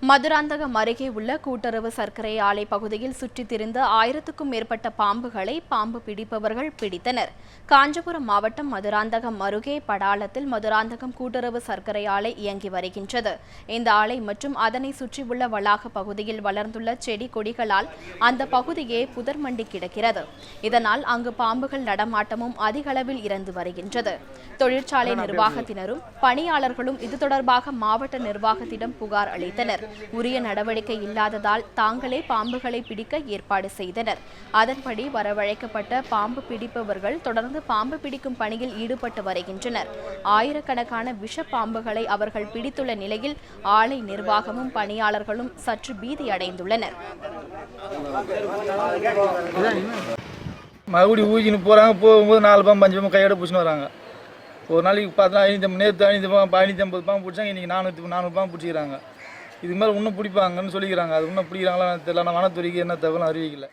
மதுராந்தகம் அருகே உள்ள கூட்டுறவு சர்க்கரை ஆலை பகுதியில் சுற்றித் திரிந்த 1000க்கும் மேற்பட்ட பாம்புகளை பாம்பு பிடிப்பவர்கள் பிடித்தனர். காஞ்சிபுரம் மாவட்டம் மதுராந்தகம் அருகே படாளத்தில் மதுராந்தகம் கூட்டுறவு சர்க்கரை ஆலை இயங்கி வருகின்றது. இந்த ஆலை மற்றும் அதனை சுற்றியுள்ள வளாக பகுதியில் வளர்ந்துள்ள செடி கொடிகளால் அந்த பகுதியே புதர்மண்டி கிடக்கிறது. இதனால் அங்கு பாம்புகள் நடமாட்டமும் அதிக அளவில் இறந்து வருகின்றது. தொழிற்சாலை நிர்வாகத்தினரும் பணியாளர்களும் இது தொடர்பாக மாவட்ட நிர்வாகத்திடம் புகார் அளித்தனர். உரிய நடவடிக்கை இல்லாததால் தாங்களே பாம்புகளை பிடிக்க ஏற்பாடு செய்தனர். அதன்படி வரவழைக்கப்பட்ட பாம்பு பிடிப்பவர்கள் தொடர்ந்து பாம்பு பிடிக்கும் பணியில் ஈடுபட்டு வருகின்றனர். ஆயிரக்கணக்கான விஷ பாம்புகளை அவர்கள் பிடித்துள்ள நிலையில் ஆலை நிர்வாகமும் பணியாளர்களும் சற்று பீதி அடைந்துள்ளனர். மறுபடியும் ஊசின்னு போகிறாங்க, போகும்போது 4 பாம்பு 5 பாம்பு கையோட பிடிச்சின்னு வராங்க. ஒரு நாளைக்கு பார்த்தா 550 நேற்று 550 பாம்பு பிடிச்சாங்க, இன்றைக்கி 400 பாம்பு பிடிச்சிக்கிறாங்க. இது மாதிரி இன்னும் பிடிப்பாங்கன்னு சொல்லிக்கிறாங்க. அது இன்னும் பிடிக்கிறாங்களா தெரியல. ஆனால் வனத்துறைக்கு என்ன தகவலும் அறிவிக்கல.